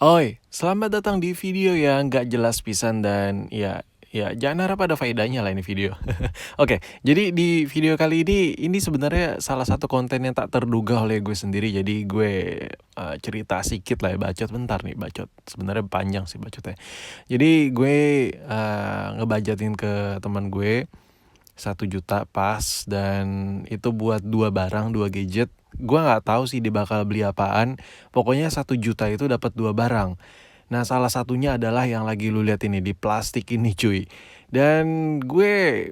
Oi, selamat datang di video yang nggak jelas pisan dan ya jangan harap ada faedahnya lah ini video. Oke, jadi di video kali ini sebenarnya salah satu konten yang tak terduga oleh gue sendiri. Jadi gue cerita sedikit lah ya, bacot bentar nih, bacot. Sebenarnya panjang sih bacotnya. Jadi gue ngebajatin ke teman gue 1 juta pas dan itu buat 2 barang, 2 gadget. Gua nggak tahu sih dia bakal beli apaan. Pokoknya 1 juta itu dapat 2 barang. Nah, salah satunya adalah yang lagi lu lihat ini di plastik ini cuy. Dan gue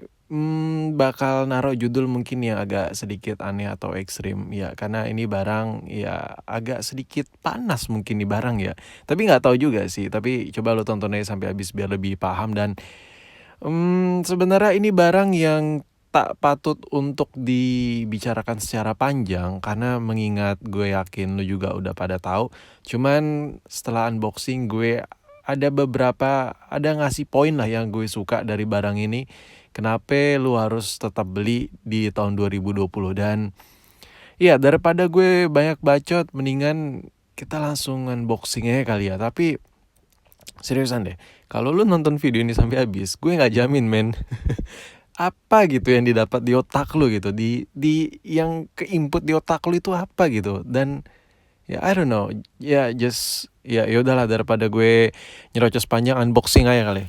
bakal naruh judul mungkin yang agak sedikit aneh atau ekstrim ya, karena ini barang ya agak sedikit panas mungkin nih barang ya. Tapi nggak tahu juga sih. Tapi coba lu tonton aja sampai habis biar lebih paham. Dan sebenarnya ini barang yang tak patut untuk dibicarakan secara panjang karena mengingat gue yakin lu juga udah pada tahu. Cuman setelah unboxing gue ada ngasih poin lah yang gue suka dari barang ini. Kenapa lu harus tetap beli di tahun 2020. Dan iya, daripada gue banyak bacot mendingan kita langsung unboxing aja kali ya. Tapi seriusan deh, kalau lu nonton video ini sampai habis, gue nggak jamin men apa gitu yang didapat di otak lu gitu, di yang keinput di otak lu itu apa gitu. Dan ya I don't know, ya just ya udahlah daripada gue nyerocos panjang, unboxing aja kali.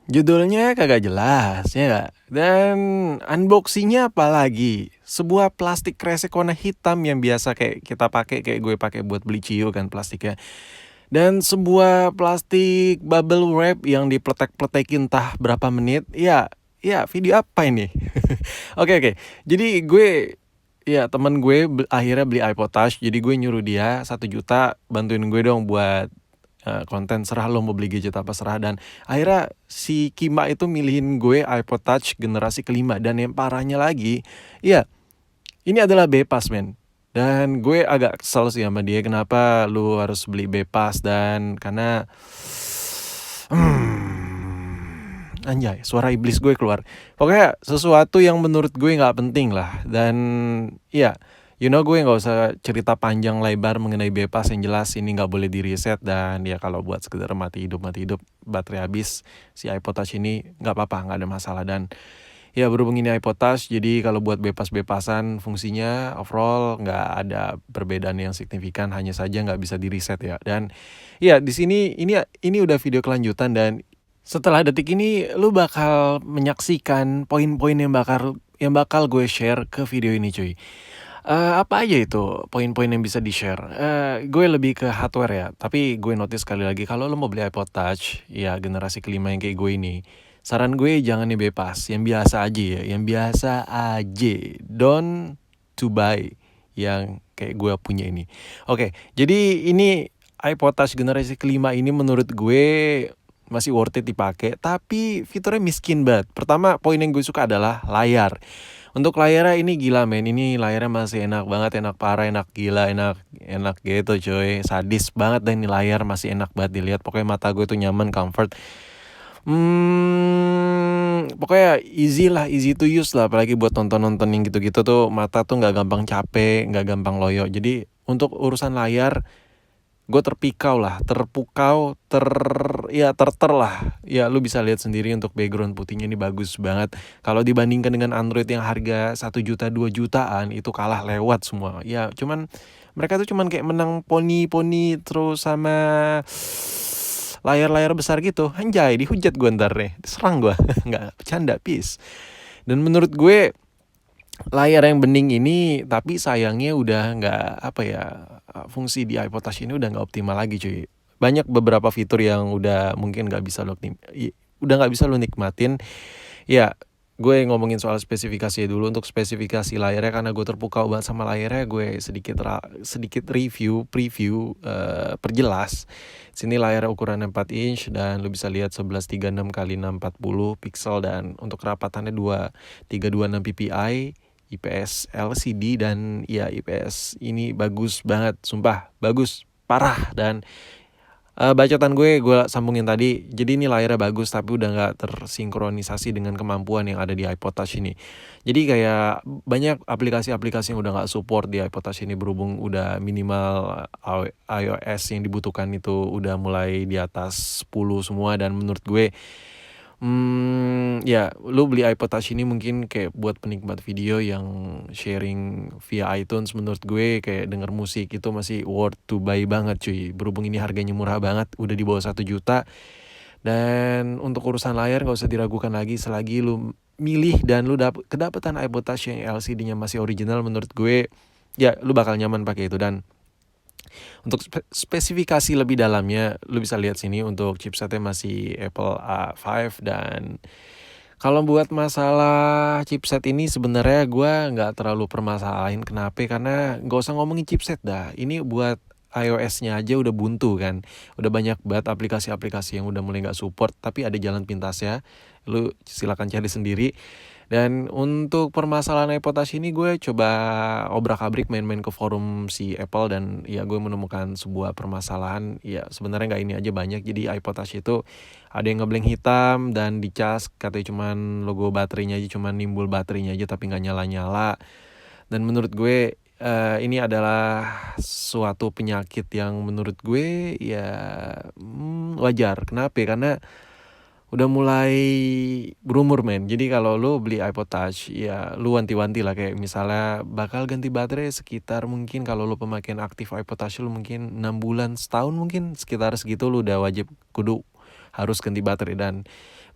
Judulnya kagak jelas ya gak? Dan unboxingnya apalagi sebuah plastik kresek warna hitam yang biasa kayak kita pakai, kayak gue pakai buat beli ciu kan plastiknya. Dan sebuah plastik bubble wrap yang dipletek-pletekin entah berapa menit. Ya video apa ini? Oke. Jadi gue ya temen gue akhirnya beli iPod Touch. Jadi gue nyuruh dia 1 juta bantuin gue dong buat konten, serah lo mau beli gadget apa serah. Dan akhirnya si Kima itu milihin gue iPod Touch generasi kelima. Dan yang parahnya lagi, ya ini adalah Bepas men. Dan gue agak kesel sih sama dia, kenapa lu harus beli Bepas. Dan karena anjay, suara iblis gue keluar. Pokoknya sesuatu yang menurut gue gak penting lah. Dan ya gue nggak usah cerita panjang lebar mengenai bypass, yang jelas ini nggak boleh di reset, dan ya kalau buat sekedar mati hidup baterai habis, si iPod Touch ini nggak apa-apa, nggak ada masalah. Dan ya berhubung ini iPod Touch, jadi kalau buat bypass-bypassan fungsinya overall nggak ada perbedaan yang signifikan, hanya saja nggak bisa di reset ya. Dan ya di sini ini udah video kelanjutan, dan setelah detik ini lu bakal menyaksikan poin-poin yang bakal gue share ke video ini, cuy. Apa aja itu poin-poin yang bisa di-share? Gue lebih ke hardware ya, tapi gue notice sekali lagi kalau lo mau beli iPod Touch, ya generasi kelima yang kayak gue ini, saran gue jangan yang bypass, yang biasa aja ya, yang biasa aja. Don't to buy yang kayak gue punya ini. Oke, jadi ini iPod Touch generasi kelima ini menurut gue masih worth it dipakai, tapi fiturnya miskin banget. Pertama, poin yang gue suka adalah layar. Untuk layarnya ini gila men, ini layarnya masih enak banget, enak parah, enak gila, enak gitu coy. Sadis banget dan ini layar masih enak banget dilihat. Pokoknya mata gue tuh nyaman, comfort. Pokoknya easy to use lah, apalagi buat nonton yang gitu-gitu tuh mata tuh nggak gampang capek, nggak gampang loyo. Jadi untuk urusan layar gue terpukau, lah. Ya lu bisa lihat sendiri untuk background putihnya ini bagus banget. Kalau dibandingkan dengan Android yang harga 1 juta 2 jutaan itu kalah lewat semua. Ya cuman mereka tuh cuman kayak menang poni terus sama layar-layar besar gitu. Anjay, dihujat gue ntar nih, diserang gue. Nggak bercanda, peace. Dan menurut gue layar yang bening ini, tapi sayangnya udah nggak fungsi di iPod Touch ini udah nggak optimal lagi, cuy. Banyak beberapa fitur yang udah mungkin nggak bisa lo nikmatin. Ya, gue ngomongin soal spesifikasi dulu. Untuk spesifikasi layarnya, karena gue terpukau banget sama layarnya, gue sedikit preview perjelas. Sini layar ukuran 4 inch dan lu bisa lihat 1136 x 640 pixel, dan untuk kerapatannya 2326 ppi, IPS LCD, dan ya IPS ini bagus banget, sumpah bagus parah. Dan bacotan gue sambungin tadi, jadi ini layarnya bagus tapi udah nggak tersinkronisasi dengan kemampuan yang ada di iPod Touch ini. Jadi kayak banyak aplikasi-aplikasi yang udah nggak support di iPod Touch ini, berhubung udah minimal iOS yang dibutuhkan itu udah mulai di atas 10 semua. Dan menurut gue ya lu beli iPod Touch ini mungkin kayak buat penikmat video yang sharing via iTunes. Menurut gue kayak denger musik itu masih worth to buy banget, cuy. Berhubung ini harganya murah banget, udah di bawah 1 juta. Dan untuk urusan layar gak usah diragukan lagi, selagi lu milih dan lu kedapatan iPod Touch yang LCD-nya masih original, menurut gue ya lu bakal nyaman pakai itu. Dan untuk spesifikasi lebih dalamnya, lu bisa lihat sini untuk chipsetnya masih Apple A5. Dan kalau buat masalah chipset ini sebenarnya gue nggak terlalu permasalahin. Kenapa? Karena nggak usah ngomongin chipset dah. Ini buat iOS-nya aja udah buntu kan. Udah banyak banget aplikasi-aplikasi yang udah mulai nggak support, tapi ada jalan pintasnya. Lu silakan cari sendiri. Dan untuk permasalahan iPod Touch ini, gue coba obrak-abrik main-main ke forum si Apple, dan ya gue menemukan sebuah permasalahan. Ya sebenarnya nggak ini aja, banyak. Jadi iPod Touch itu ada yang ngeblank hitam dan dicas, katanya cuman logo baterainya aja, cuman nimbul baterainya aja tapi nggak nyala-nyala. Dan menurut gue ini adalah suatu penyakit yang menurut gue ya wajar. Kenapa? Karena udah mulai berumur men. Jadi kalau lu beli iPod Touch, ya lu wanti-wanti lah, kayak misalnya bakal ganti baterai sekitar, mungkin kalau lu pemakaian aktif iPod Touch lu mungkin 6 bulan, setahun mungkin, sekitar segitu lu udah wajib kudu harus ganti baterai. Dan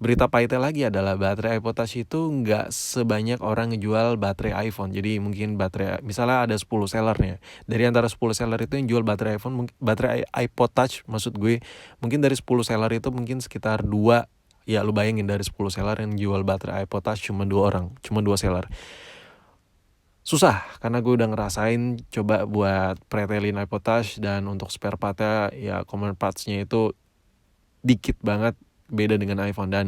berita pahitnya lagi adalah baterai iPod Touch itu nggak sebanyak orang ngejual baterai iPhone. Jadi mungkin baterai, misalnya ada 10 sellernya, dari antara 10 seller itu yang jual baterai iPhone, baterai iPod Touch maksud gue, mungkin dari 10 seller itu mungkin sekitar 2. Ya lu bayangin, dari 10 seller yang jual baterai iPod Touch cuma 2 orang, cuma 2 seller. Susah, karena gue udah ngerasain coba buat pretelin iPod Touch, dan untuk spare partnya ya common partsnya itu dikit banget, beda dengan iPhone. Dan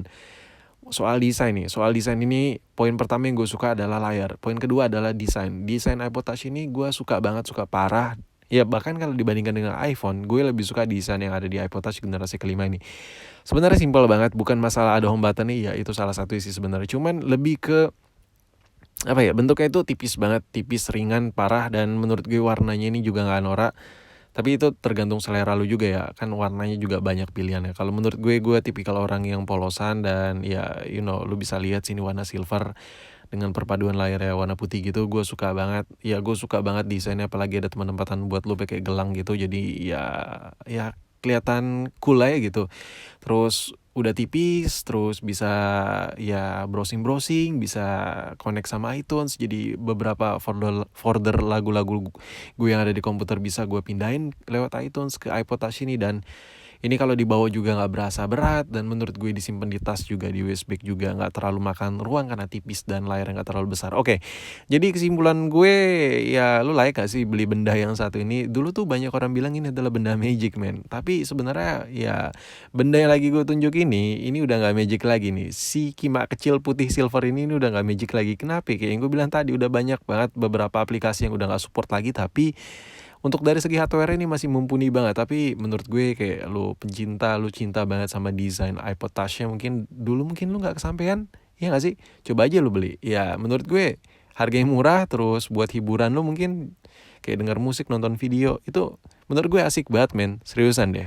soal desain ini, poin pertama yang gue suka adalah layar. Poin kedua adalah desain iPod Touch ini gue suka banget, suka parah. Ya bahkan kalau dibandingkan dengan iPhone, gue lebih suka desain yang ada di iPod Touch generasi kelima ini. Sebenarnya simpel banget, bukan masalah ada home button nih, ya itu salah satu sih sebenarnya. Cuman lebih ke apa ya, bentuknya itu tipis banget, tipis, ringan, parah, dan menurut gue warnanya ini juga nggak norak. Tapi itu tergantung selera lu juga ya, kan warnanya juga banyak pilihannya. Kalau menurut gue tipikal orang yang polosan dan ya lu bisa lihat sini warna silver dengan perpaduan layarnya warna putih gitu, gue suka banget. Ya gue suka banget desainnya, apalagi ada penempatan buat lu pakai gelang gitu. Jadi ya kelihatan cool aja gitu. Terus udah tipis, terus bisa ya browsing-browsing, bisa connect sama iTunes. Jadi beberapa folder lagu-lagu gue yang ada di komputer bisa gue pindahin lewat iTunes ke iPod Touch ini. Dan ini kalau dibawa juga nggak berasa berat, dan menurut gue disimpan di tas juga, di USB juga nggak terlalu makan ruang karena tipis dan layarnya nggak terlalu besar. Oke, jadi kesimpulan gue, ya lu layak gak sih beli benda yang satu ini? Dulu tuh banyak orang bilang ini adalah benda magic, man. Tapi sebenarnya ya benda yang lagi gue tunjuk ini udah nggak magic lagi nih. Si kimak kecil putih silver ini udah nggak magic lagi. Kenapa? Kayak yang gue bilang tadi, udah banyak banget beberapa aplikasi yang udah nggak support lagi. Tapi untuk dari segi hardware ini masih mumpuni banget. Tapi menurut gue kayak lu cinta banget sama desain iPod Touch-nya, mungkin dulu lu nggak kesampaian, ya nggak sih? Coba aja lu beli. Ya menurut gue harganya murah, terus buat hiburan lu mungkin kayak denger musik, nonton video, itu menurut gue asik banget, men. Seriusan deh.